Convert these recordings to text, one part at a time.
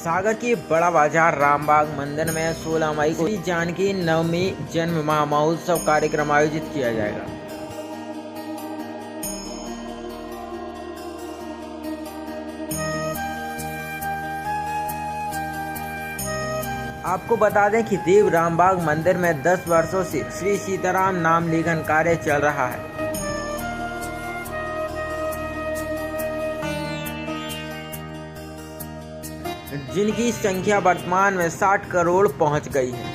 सागर के बड़ा बाजार रामबाग मंदिर में 16 मई को श्री जानकी नवमी जन्म महोत्सव कार्यक्रम आयोजित किया जाएगा। आपको बता दें कि देव रामबाग मंदिर में 10 वर्षों से श्री सीताराम नाम लेखन कार्य चल रहा है। जिनकी संख्या वर्तमान में 60 करोड़ पहुंच गई है।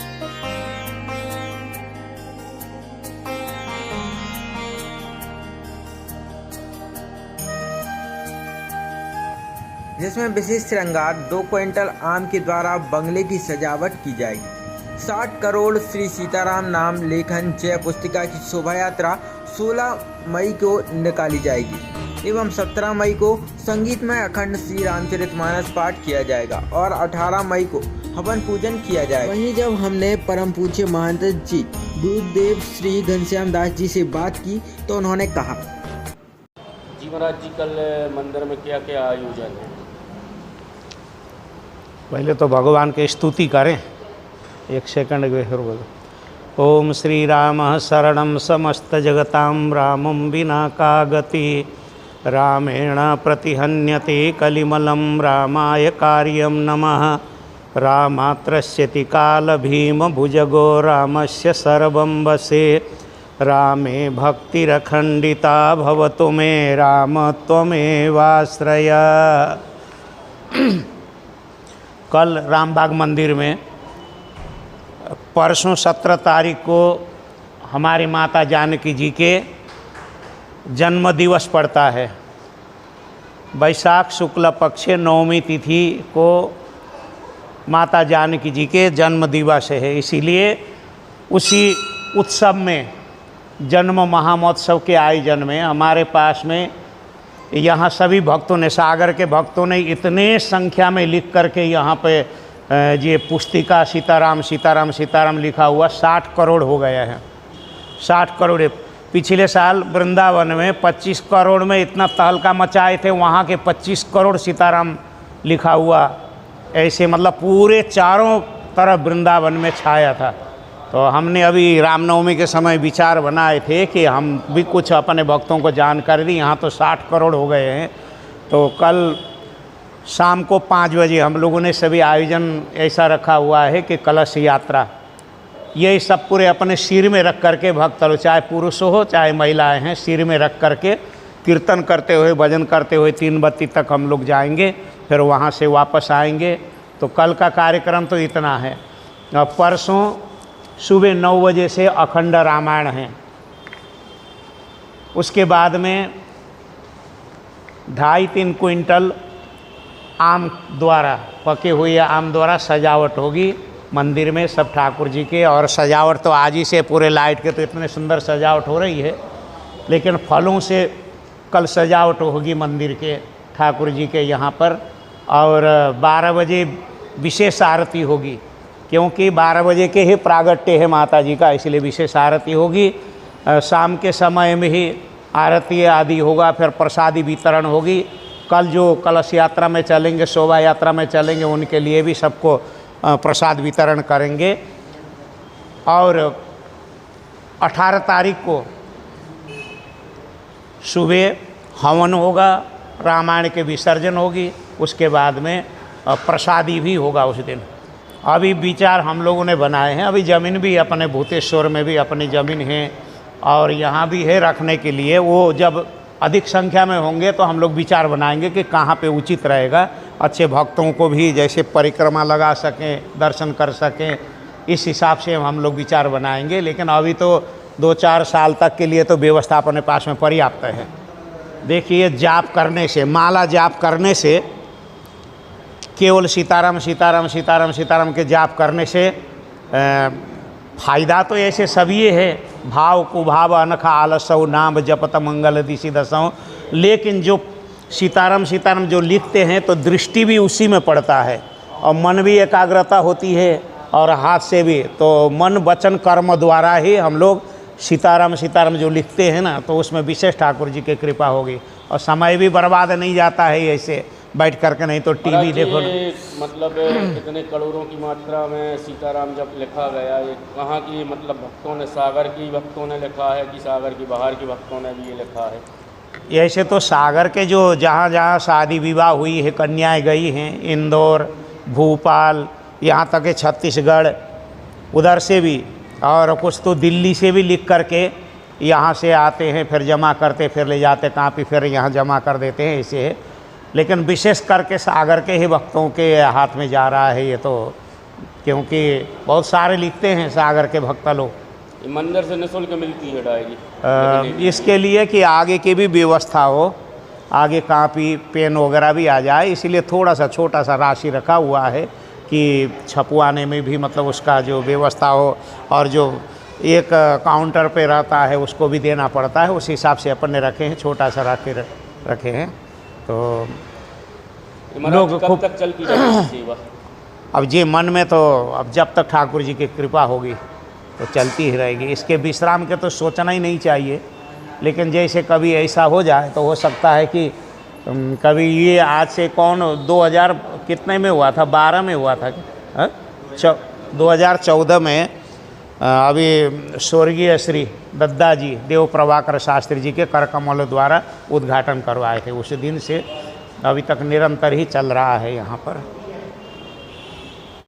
जिसमें विशेष श्रृंगार 2 क्विंटल आम के द्वारा बंगले की सजावट की जाएगी। 60 करोड़ श्री सीताराम नाम लेखन जय पुस्तिका की शोभा यात्रा 16 मई को निकाली जाएगी एवं 17 मई को संगीत में अखंड श्री रामचरितमानस पाठ किया जाएगा और 18 मई को हवन पूजन किया जाएगा। वहीं जब हमने परम पूज्य महंत जी दूधदेव श्री घनश्याम दास जी से बात की तो उन्होंने कहा, जी महाराज जी, कल मंदिर में क्या क्या आयोजन है? पहले तो भगवान की स्तुति करें, 1 सेकंड के बोलो। ओम श्री राम शरणं समस्त जगतां रामं विना का गति रामेण प्रतिहन्यते कलिमलं रामाय कार्यं नमः रामात्रस्यति काल भीम भुजगो रामस्य सर्वं वसे रामे भक्तिरखण्डिता भवतु मे राम त्वमेवाश्रय। कल रामबाग मंदिर में परसों 17 तारीख को हमारी माता जानकी जी के जन्म दिवस पड़ता है। वैशाख शुक्ल पक्ष नवमी तिथि को माता जानकी जी के जन्म दिवस है, इसीलिए उसी उत्सव में जन्म महामहोत्सव के आयोजन में हमारे पास में यहाँ सभी भक्तों ने, सागर के भक्तों ने इतने संख्या में लिख करके यहाँ पे ये पुस्तिका सीताराम सीताराम सीताराम लिखा हुआ 60 करोड़ हो गया है। 60 करोड़। पिछले साल वृंदावन में 25 करोड़ में इतना तहलका मचाए थे, वहाँ के 25 करोड़ सीताराम लिखा हुआ ऐसे मतलब पूरे चारों तरफ वृंदावन में छाया था। तो हमने अभी रामनवमी के समय विचार बनाए थे कि हम भी कुछ अपने भक्तों को जानकारी दी। यहाँ तो 60 करोड़ हो गए हैं। तो कल शाम को 5 बजे हम लोगों ने सभी आयोजन ऐसा रखा हुआ है कि कलश यात्रा ये सब पूरे अपने सिर में रख करके भक्त लोग, चाहे पुरुष हो चाहे महिलाएं हैं, सिर में रख करके कीर्तन करते हुए भजन करते हुए 3 बत्ती तक हम लोग जाएंगे, फिर वहाँ से वापस आएंगे। तो कल का कार्यक्रम तो इतना है। परसों सुबह 9 बजे से अखंड रामायण है। उसके बाद में 2.5-3 क्विंटल आम द्वारा, पके हुए आम द्वारा सजावट होगी मंदिर में सब ठाकुर जी के। और सजावट तो आज ही से पूरे लाइट के तो इतने सुंदर सजावट हो रही है, लेकिन फलों से कल सजावट होगी मंदिर के ठाकुर जी के यहाँ पर। और 12 बजे विशेष आरती होगी, क्योंकि 12 बजे के ही प्रागट्य है माता जी का, इसलिए विशेष आरती होगी। शाम के समय में ही आरती आदि होगा, फिर प्रसादी वितरण होगी। कल जो कलश यात्रा में चलेंगे, शोभा यात्रा में चलेंगे, उनके लिए भी सबको प्रसाद वितरण करेंगे। और 18 तारीख को सुबह हवन होगा, रामायण के विसर्जन होगी, उसके बाद में प्रसादी भी होगा उस दिन। अभी विचार हम लोगों ने बनाए हैं। अभी ज़मीन भी अपने भूतेश्वर में भी अपनी ज़मीन है और यहाँ भी है रखने के लिए। वो जब अधिक संख्या में होंगे तो हम लोग विचार बनाएंगे कि कहाँ पे उचित रहेगा, अच्छे भक्तों को भी जैसे परिक्रमा लगा सकें, दर्शन कर सकें, इस हिसाब से हम लोग विचार बनाएंगे। लेकिन अभी तो 2-4 साल तक के लिए तो व्यवस्था अपने पास में पर्याप्त है। देखिए, जाप करने से, माला जाप करने से, केवल सीताराम सीताराम सीताराम सीताराम के जाप करने से फायदा तो ऐसे सभी है। भाव कुभाव अनखा आलसौ नाम जपत मंगल दिशि दसौ। लेकिन जो सीताराम सीताराम जो लिखते हैं तो दृष्टि भी उसी में पड़ता है और मन भी एकाग्रता होती है और हाथ से भी। तो मन वचन कर्म द्वारा ही हम लोग सीताराम सीताराम जो लिखते हैं ना, तो उसमें विशेष ठाकुर जी की कृपा होगी और समय भी बर्बाद नहीं जाता है ऐसे। बैठ करके, नहीं तो टीवी महाराज, देखो। ये मतलब कितने करोड़ों की मात्रा में सीताराम जब लिखा गया, ये कहाँ की मतलब भक्तों ने, सागर की भक्तों ने लिखा है कि सागर की बाहर की भक्तों ने भी ये लिखा है? ऐसे तो सागर के जो जहाँ जहाँ शादी विवाह हुई है, कन्याएं गई हैं, इंदौर, भोपाल, यहाँ तक के छत्तीसगढ़, उधर से भी, और कुछ तो दिल्ली से भी लिख करके यहाँ से आते हैं, फिर जमा करते, फिर ले जाते कापी, फिर यहाँ जमा कर देते हैं, ऐसे है। लेकिन विशेष करके सागर के ही भक्तों के हाथ में जा रहा है ये तो, क्योंकि बहुत सारे लिखते हैं सागर के भक्त लोग। ये मंदिर से निःशुल्क मिलती है डायरी? इसके लिए कि आगे की भी व्यवस्था हो, आगे कापी पेन वगैरह भी आ जाए, इसीलिए थोड़ा सा छोटा सा राशि रखा हुआ है कि छपवाने में भी मतलब उसका जो व्यवस्था हो, और जो एक काउंटर पे रहता है उसको भी देना पड़ता है, उस हिसाब से अपन ने रखे हैं, छोटा सा रखे हैं। तो लोग कब तक चलती रहेगी सेवा? अब ये मन में तो, अब जब तक ठाकुर जी की कृपा होगी तो चलती ही रहेगी। इसके विश्राम के तो सोचना ही नहीं चाहिए, लेकिन जैसे कभी ऐसा हो जाए तो हो सकता है कि कभी ये आज से 2000 कितने में हुआ था, 12 में हुआ था क्या, 2014 में अभी स्वर्गीय श्री दद्दा जी, देव प्रभाकर शास्त्री जी के कर कमलों द्वारा उद्घाटन करवाए थे। उस दिन से अभी तक निरंतर ही चल रहा है यहाँ पर।